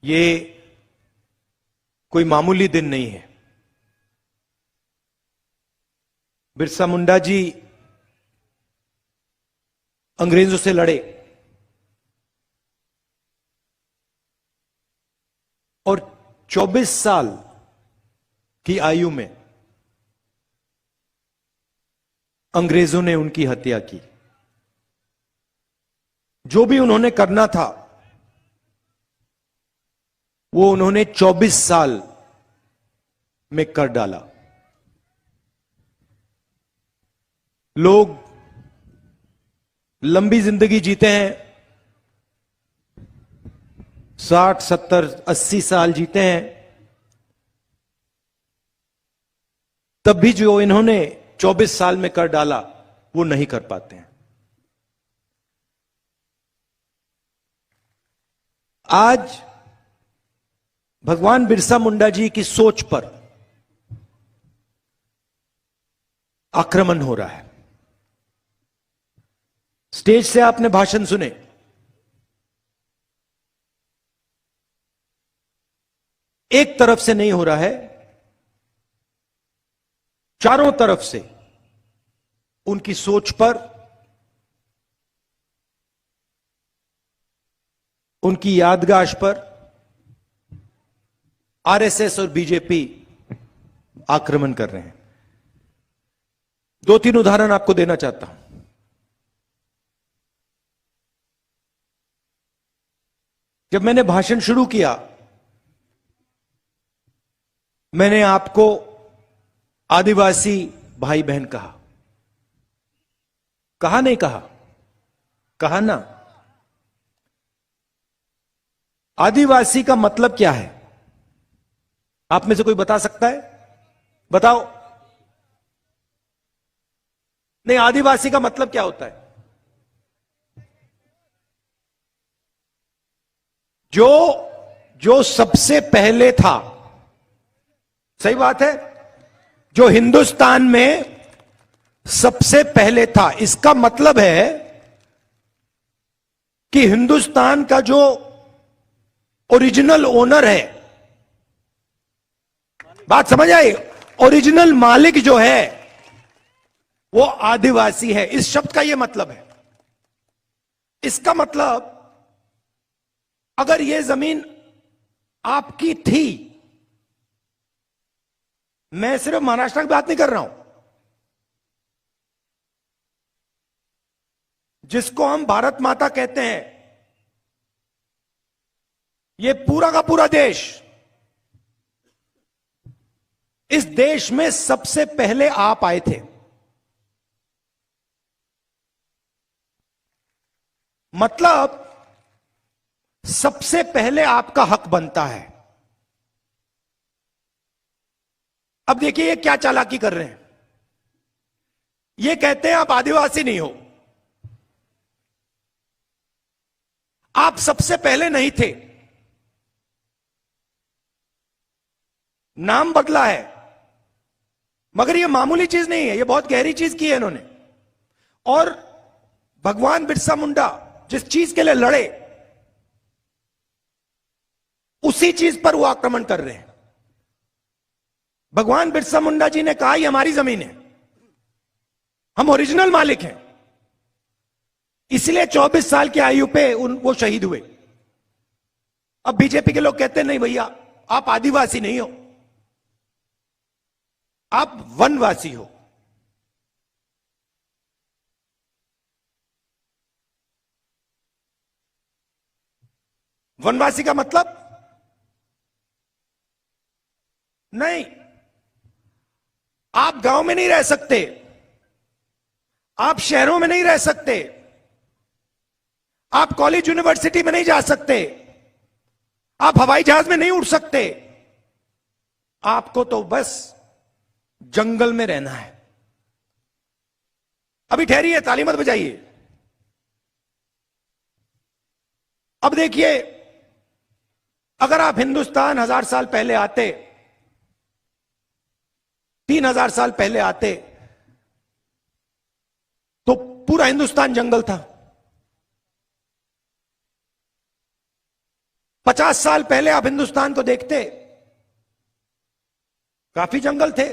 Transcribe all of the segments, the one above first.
ये कोई मामूली दिन नहीं है। बिरसा मुंडा जी अंग्रेजों से लड़े और 24 साल की आयु में अंग्रेजों ने उनकी हत्या की। जो भी उन्होंने करना था वो उन्होंने 24 साल में कर डाला। लोग लंबी जिंदगी जीते हैं, 60, 70, 80 साल जीते हैं, तब भी जो इन्होंने 24 साल में कर डाला वो नहीं कर पाते हैं। आज भगवान बिरसा मुंडा जी की सोच पर आक्रमण हो रहा है। स्टेज से आपने भाषण सुने, एक तरफ से नहीं हो रहा है, चारों तरफ से उनकी सोच पर, उनकी यादगाश पर आरएसएस और बीजेपी आक्रमण कर रहे हैं। 2-3 उदाहरण आपको देना चाहता हूं। जब मैंने भाषण शुरू किया, मैंने आपको आदिवासी भाई बहन कहा। कहा नहीं कहा? कहा ना। आदिवासी का मतलब क्या है? आप में से कोई बता सकता है? बताओ। नहीं, आदिवासी का मतलब क्या होता है? जो सबसे पहले था। सही बात है, जो हिंदुस्तान में सबसे पहले था। इसका मतलब है कि हिंदुस्तान का जो ओरिजिनल ओनर है, बात समझ आई? ओरिजिनल मालिक जो है वो आदिवासी है। इस शब्द का यह मतलब है। इसका मतलब अगर यह जमीन आपकी थी, मैं सिर्फ महाराष्ट्र की बात नहीं कर रहा हूं, जिसको हम भारत माता कहते हैं, यह पूरा का पूरा देश, इस देश में सबसे पहले आप आए थे। मतलब सबसे पहले आपका हक बनता है। अब देखिए ये क्या चालाकी कर रहे हैं। ये कहते हैं आप आदिवासी नहीं हो, आप सबसे पहले नहीं थे, नाम बदला है। मगर ये मामूली चीज नहीं है, ये बहुत गहरी चीज की है इन्होंने। और भगवान बिरसा मुंडा जिस चीज के लिए लड़े, उसी चीज पर वो आक्रमण कर रहे हैं। भगवान बिरसा मुंडा जी ने कहा ये हमारी जमीन है, हम ओरिजिनल मालिक हैं। इसलिए 24 साल की आयु पे वो शहीद हुए। अब बीजेपी के लोग कहते हैं नहीं भैया, आप आदिवासी नहीं हो, आप वनवासी हो। वनवासी का मतलब नहीं, आप गांव में नहीं रह सकते, आप शहरों में नहीं रह सकते, आप कॉलेज यूनिवर्सिटी में नहीं जा सकते, आप हवाई जहाज में नहीं उड़ सकते। आपको तो बस जंगल में रहना है। अभी ठहरिए, ताली मत बजाइए। अब देखिए, अगर आप हिंदुस्तान 1000 साल पहले आते, 3000 साल पहले आते, तो पूरा हिंदुस्तान जंगल था। 50 साल पहले आप हिंदुस्तान को देखते, काफी जंगल थे,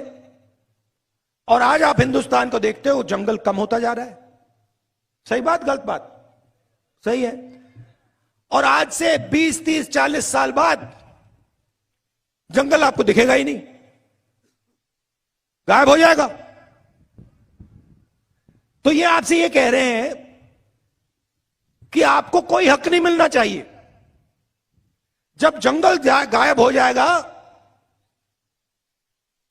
और आज आप हिंदुस्तान को देखते हो जंगल कम होता जा रहा है। सही बात गलत बात? सही है। और आज से 20, 30, 40 साल बाद जंगल आपको दिखेगा ही नहीं, गायब हो जाएगा। तो ये आपसे ये कह रहे हैं कि आपको कोई हक नहीं मिलना चाहिए। जब जंगल गायब हो जाएगा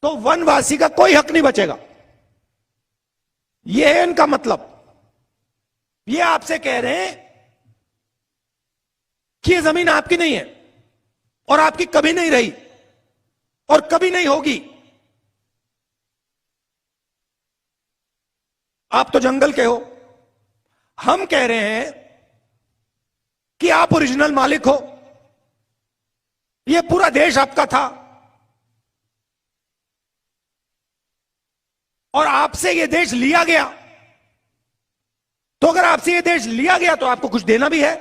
तो वनवासी का कोई हक नहीं बचेगा। यह है इनका मतलब। ये आपसे कह रहे हैं कि यह जमीन आपकी नहीं है और आपकी कभी नहीं रही और कभी नहीं होगी। आप तो जंगल के हो। हम कह रहे हैं कि आप ओरिजिनल मालिक हो। यह पूरा देश आपका था और आपसे यह देश लिया गया। तो अगर आपसे यह देश लिया गया तो आपको कुछ देना भी है।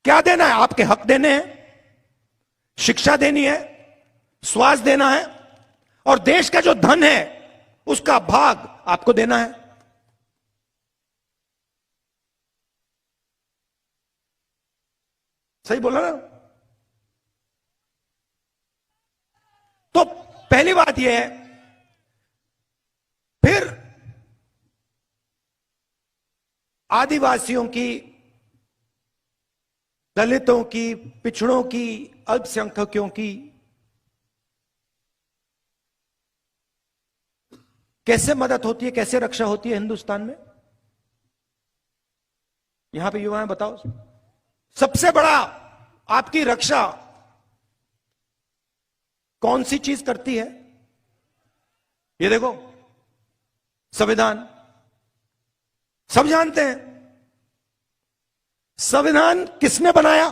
क्या देना है? आपके हक देने हैं, शिक्षा देनी है, स्वास्थ्य देना है, और देश का जो धन है उसका भाग आपको देना है। सही बोला ना? तो पहली बात यह है। फिर आदिवासियों की, दलितों की, पिछड़ों की, अल्पसंख्यकों की कैसे मदद होती है, कैसे रक्षा होती है हिंदुस्तान में? यहां पे युवा हैं, बताओ। सबसे बड़ा आपकी रक्षा कौन सी चीज करती है? ये देखो, संविधान। सब जानते हैं संविधान किसने बनाया?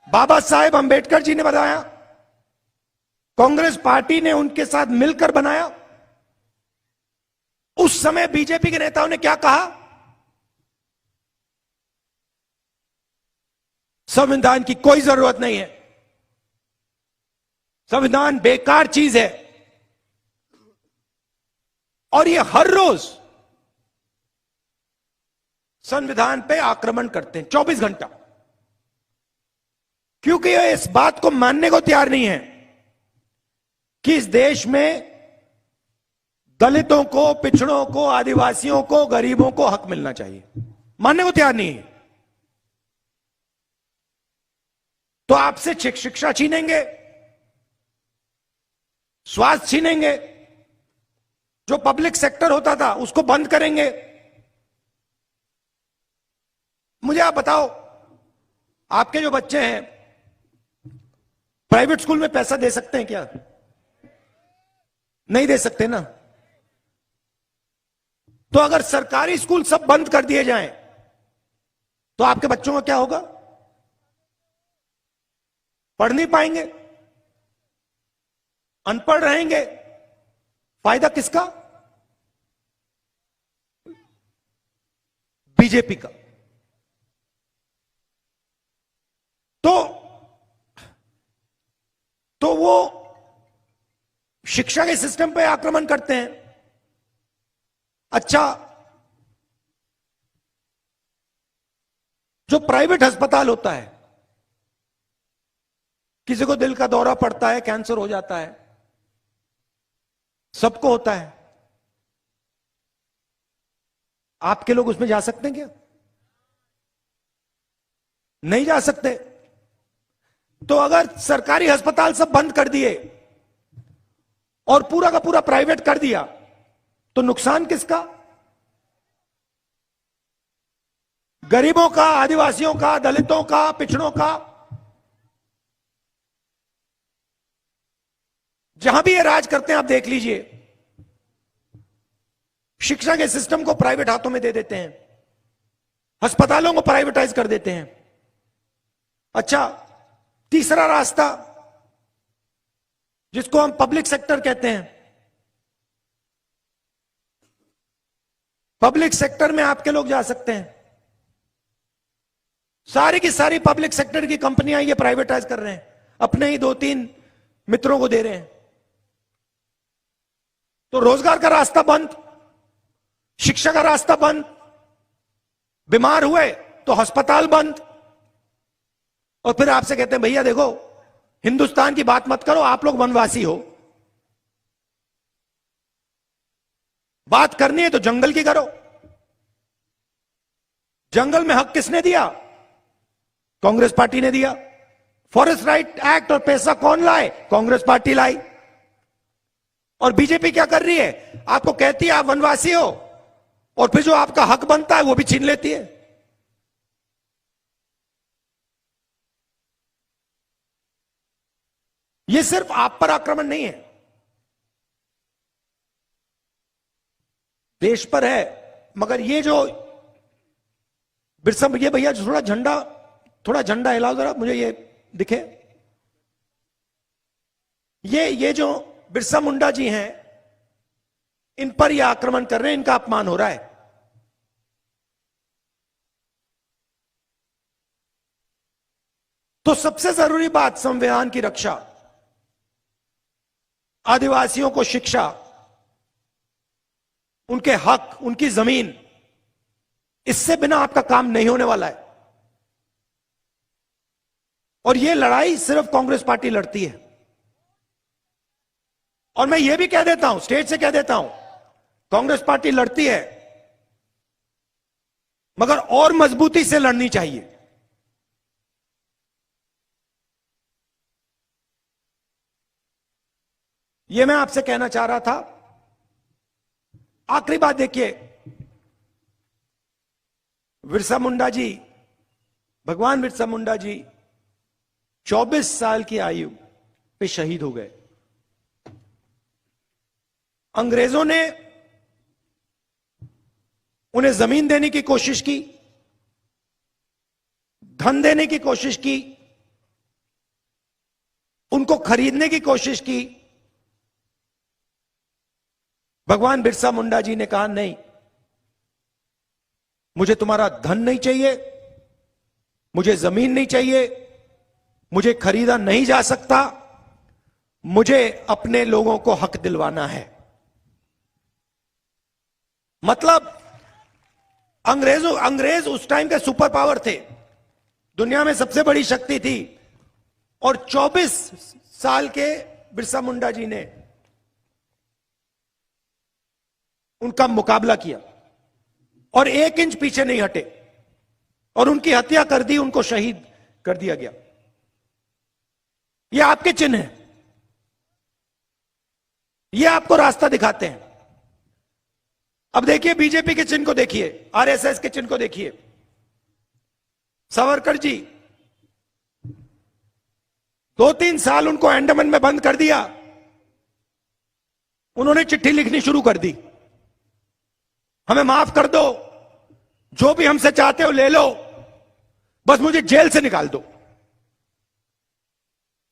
बाबा साहेब अंबेडकर जी ने बनाया। कांग्रेस पार्टी ने उनके साथ मिलकर बनाया। उस समय बीजेपी के नेताओं ने क्या कहा? संविधान की कोई जरूरत नहीं है, संविधान बेकार चीज है। और ये हर रोज संविधान पे आक्रमण करते हैं 24 घंटा, क्योंकि ये इस बात को मानने को तैयार नहीं है कि इस देश में दलितों को, पिछड़ों को, आदिवासियों को, गरीबों को हक मिलना चाहिए। मानने को तैयार नहीं है। तो आपसे शिक्षा छीनेंगे, स्वास्थ्य छीनेंगे, जो पब्लिक सेक्टर होता था उसको बंद करेंगे। मुझे आप बताओ, आपके जो बच्चे हैं प्राइवेट स्कूल में पैसा दे सकते हैं क्या? नहीं दे सकते ना। तो अगर सरकारी स्कूल सब बंद कर दिए जाएं तो आपके बच्चों का क्या होगा? पढ़ नहीं पाएंगे, अनपढ़ रहेंगे। फायदा किसका? बीजेपी का। तो वो शिक्षा के सिस्टम पे आक्रमण करते हैं। अच्छा, जो प्राइवेट अस्पताल होता है, किसी को दिल का दौरा पड़ता है, कैंसर हो जाता है, सबको होता है। आपके लोग उसमें जा सकते हैं क्या? नहीं जा सकते। तो अगर सरकारी अस्पताल सब बंद कर दिए और पूरा का पूरा प्राइवेट कर दिया तो नुकसान किसका? गरीबों का, आदिवासियों का, दलितों का, पिछड़ों का। जहां भी ये राज करते हैं आप देख लीजिए, शिक्षा के सिस्टम को प्राइवेट हाथों में दे देते हैं, अस्पतालों को प्राइवेटाइज कर देते हैं। अच्छा, तीसरा रास्ता जिसको हम पब्लिक सेक्टर कहते हैं, पब्लिक सेक्टर में आपके लोग जा सकते हैं, सारी की सारी पब्लिक सेक्टर की कंपनियां ये प्राइवेटाइज कर रहे हैं, अपने ही 2-3 मित्रों को दे रहे हैं। तो रोजगार का रास्ता बंद, शिक्षा का रास्ता बंद, बीमार हुए तो अस्पताल बंद, और फिर आपसे कहते हैं भैया देखो हिंदुस्तान की बात मत करो, आप लोग वनवासी हो, बात करनी है तो जंगल की करो। जंगल में हक किसने दिया? कांग्रेस पार्टी ने दिया। फॉरेस्ट राइट एक्ट और पैसा कौन लाए? कांग्रेस पार्टी लाई। और बीजेपी क्या कर रही है? आपको कहती है आप वनवासी हो, और फिर जो आपका हक बनता है वो भी छीन लेती है। ये सिर्फ आप पर आक्रमण नहीं है, देश पर है। मगर ये जो बिरसा, ये भैया थोड़ा झंडा हिलाओ जरा, मुझे ये दिखे। ये जो बिरसा मुंडा जी हैं, इन पर यह आक्रमण कर रहे हैं, इनका अपमान हो रहा है। तो सबसे जरूरी बात संविधान की रक्षा, आदिवासियों को शिक्षा, उनके हक, उनकी जमीन, इससे बिना आपका काम नहीं होने वाला है। और यह लड़ाई सिर्फ कांग्रेस पार्टी लड़ती है। और मैं यह भी कह देता हूं, स्टेज से कह देता हूं, कांग्रेस पार्टी लड़ती है मगर और मजबूती से लड़नी चाहिए। यह मैं आपसे कहना चाह रहा था। आखिरी बात देखिए, बिरसा मुंडा जी, भगवान बिरसा मुंडा जी 24 साल की आयु पे शहीद हो गए। अंग्रेजों ने उन्हें जमीन देने की कोशिश की, धन देने की कोशिश की, उनको खरीदने की कोशिश की। भगवान बिरसा मुंडा जी ने कहा नहीं, मुझे तुम्हारा धन नहीं चाहिए, मुझे जमीन नहीं चाहिए, मुझे खरीदा नहीं जा सकता, मुझे अपने लोगों को हक दिलवाना है। मतलब अंग्रेज उस टाइम के सुपर पावर थे, दुनिया में सबसे बड़ी शक्ति थी, और 24 साल के बिरसा मुंडा जी ने उनका मुकाबला किया और 1 इंच पीछे नहीं हटे, और उनकी हत्या कर दी, उनको शहीद कर दिया गया। ये आपके चिन्ह हैं, ये आपको रास्ता दिखाते हैं। अब देखिए बीजेपी के चिन्ह को देखिए, आरएसएस के चिन्ह को देखिए। सावरकर जी 2-3 साल उनको अंडमान में बंद कर दिया, उन्होंने चिट्ठी लिखनी शुरू कर दी, हमें माफ कर दो, जो भी हमसे चाहते हो ले लो, बस मुझे जेल से निकाल दो।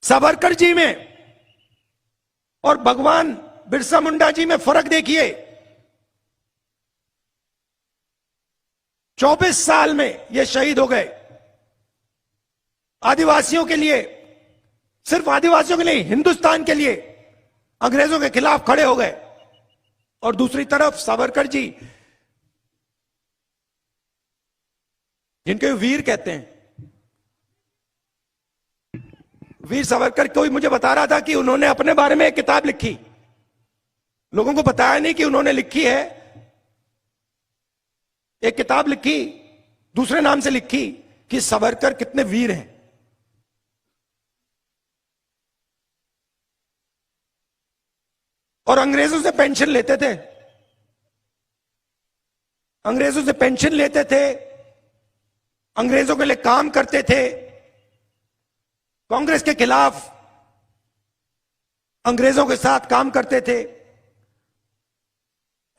सावरकर जी में और भगवान बिरसा मुंडा जी में फर्क देखिए। 24 साल में ये शहीद हो गए। आदिवासियों के लिए, सिर्फ आदिवासियों के लिए, हिंदुस्तान के लिए अंग्रेजों के खिलाफ खड़े हो गए। और दूसरी तरफ सावरकर जी, जिनके वीर कहते हैं, वीर सावरकर, कोई मुझे बता रहा था कि उन्होंने अपने बारे में एक किताब लिखी, लोगों को बताया नहीं कि उन्होंने लिखी है। एक किताब लिखी, दूसरे नाम से लिखी, कि सावरकर कितने वीर हैं। और अंग्रेजों से पेंशन लेते थे, अंग्रेजों से पेंशन लेते थे, अंग्रेजों के लिए काम करते थे, कांग्रेस के खिलाफ अंग्रेजों के साथ काम करते थे।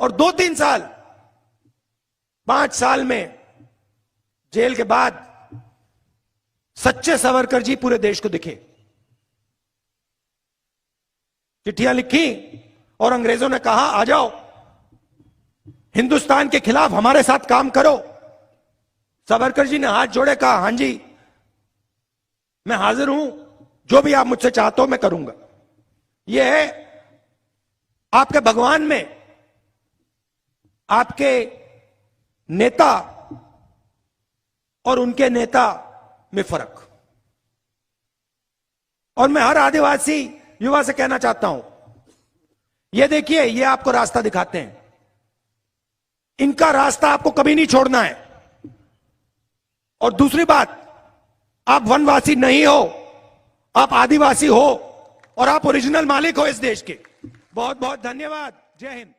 और 2-3 साल, 5 साल में जेल के बाद सच्चे सावरकर जी पूरे देश को दिखे। चिट्ठियां लिखी और अंग्रेजों ने कहा आ जाओ, हिंदुस्तान के खिलाफ हमारे साथ काम करो। सावरकर जी ने हाथ जोड़े, कहा हां जी मैं हाजिर हूं, जो भी आप मुझसे चाहते हो मैं करूंगा। यह है आपके भगवान में आपके नेता और उनके नेता में फर्क। और मैं हर आदिवासी युवा से कहना चाहता हूं, यह देखिए, ये आपको रास्ता दिखाते हैं, इनका रास्ता आपको कभी नहीं छोड़ना है। और दूसरी बात, आप वनवासी नहीं हो, आप आदिवासी हो और आप ओरिजिनल मालिक हो इस देश के। बहुत बहुत धन्यवाद। जय हिंद।